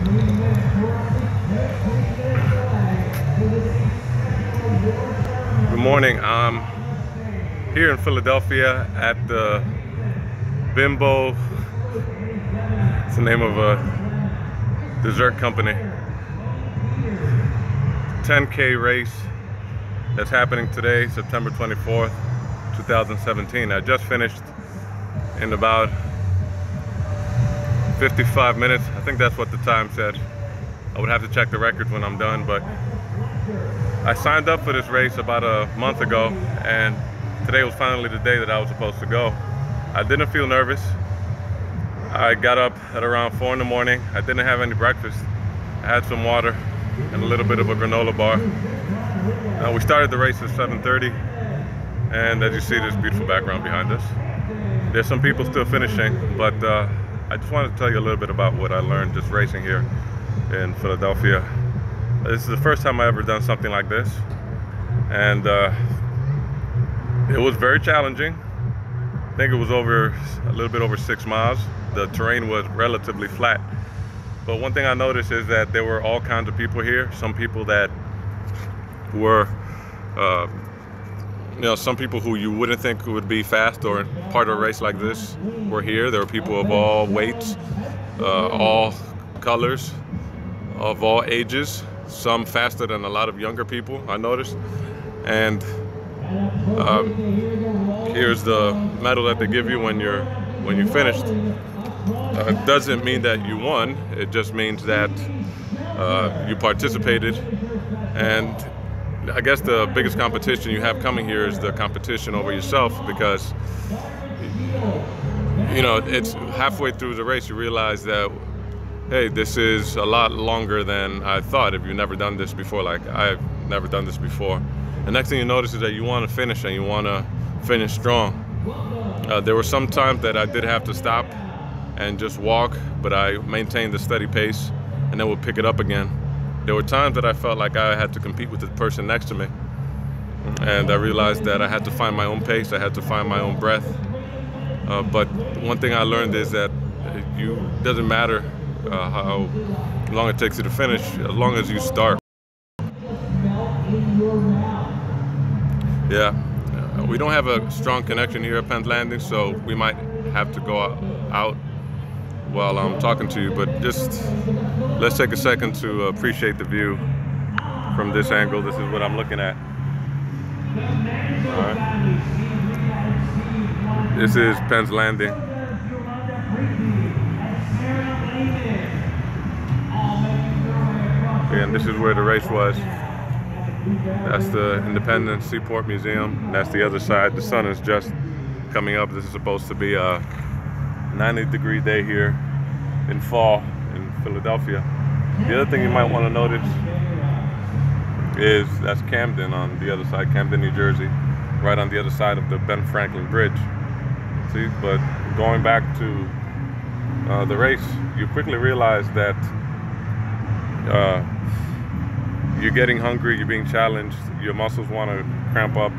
Good morning. I'm here in Philadelphia at the Bimbo. It's the name of a dessert company. 10K race that's happening today, September 24th, 2017. I just finished in about 55 minutes. I think that's what the time said. I would have to check the records when I'm done, but I signed up for this race about a month ago, and today was finally the day that I was supposed to go. I didn't feel nervous. I got up at around 4 in the morning. I didn't have any breakfast. I had some water and a little bit of a granola bar. We started the race at 7:30, and as you see, this beautiful background behind us. There's some people still finishing, but I just wanted to tell you a little bit about what I learned just racing here in Philadelphia. This is the first time I ever done something like this, and it was very challenging. I think it was a little bit over 6 miles. The terrain was relatively flat, but one thing I noticed is that there were all kinds of people here. Some people that were some people who you wouldn't think would be fast or part of a race like this were here. There were people of all weights, all colors, of all ages. Some faster than a lot of younger people, I noticed. And here's the medal that they give you when you finished. It doesn't mean that you won. It just means that you participated. And I guess the biggest competition you have coming here is the competition over yourself, because it's halfway through the race you realize that, hey, this is a lot longer than I thought. If you've never done this before, like I've never done this before. The next thing you notice is that you want to finish, and you want to finish strong. There were some times that I did have to stop and just walk, but I maintained a steady pace and then would pick it up again. There were times that I felt like I had to compete with the person next to me, and I realized that I had to find my own pace, I had to find my own breath. But one thing I learned is that it doesn't matter how long it takes you to finish, as long as you start. Yeah, we don't have a strong connection here at Penn's Landing, so we might have to go out while I'm talking to you, but just let's take a second to appreciate the view from this angle. This is what I'm looking at. All right. This is Penn's Landing. And this is where the race was. That's the Independence Seaport Museum. That's the other side. The sun is just coming up. This is supposed to be a 90-degree day here in fall in Philadelphia. The other thing you might want to notice is that's Camden on the other side, Camden, New Jersey, right on the other side of the Ben Franklin Bridge. See, but going back to the race, you quickly realize that you're getting hungry, you're being challenged, your muscles want to cramp up,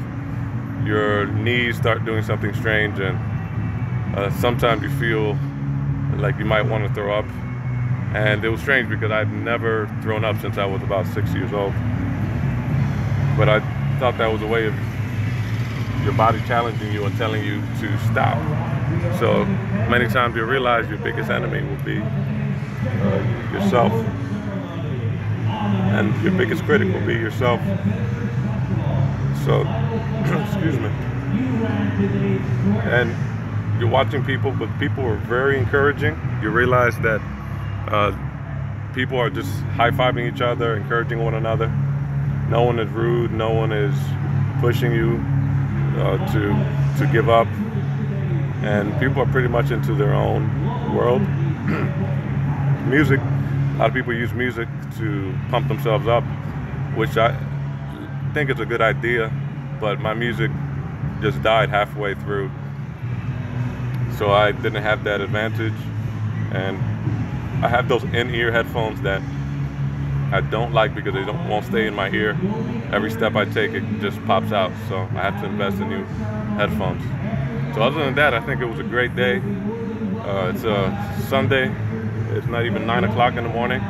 your knees start doing something strange, and sometimes you feel like you might want to throw up. And it was strange because I've never thrown up since I was about 6 years old. But I thought that was a way of your body challenging you and telling you to stop. So many times you realize your biggest enemy will be yourself. And your biggest critic will be yourself. So, excuse me. And you're watching people, but people are very encouraging. You realize that people are just high-fiving each other, encouraging one another. No one is rude. No one is pushing you to give up. And people are pretty much into their own world. Music. A lot of people use music to pump themselves up, which I think is a good idea, but my music just died halfway through. So I didn't have that advantage, and I have those in-ear headphones that I don't like because they won't stay in my ear. Every step I take, it just pops out, so I have to invest in new headphones. So other than that, I think it was a great day. It's a Sunday. It's not even 9 o'clock in the morning.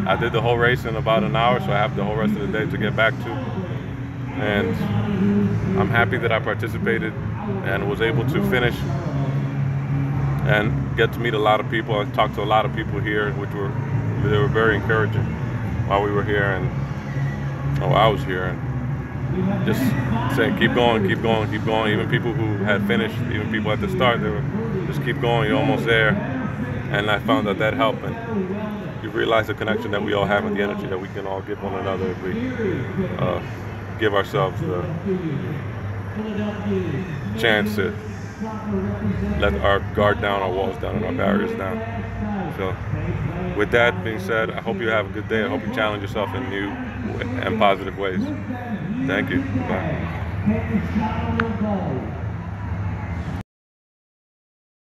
I did the whole race in about an hour, so I have the whole rest of the day to get back to. And I'm happy that I participated and was able to finish and get to meet a lot of people. I talked to a lot of people here, they were very encouraging while we were here, and I was here, and just saying, keep going, keep going, keep going. Even people who had finished, even people at the start, they were just keep going, you're almost there. And I found that helped, and you realize the connection that we all have and the energy that we can all give one another if we give ourselves the chance to let our guard down, our walls down, and our barriers down. So with that being said, I hope you have a good day. I hope you challenge yourself in new and positive ways. Thank you. Bye.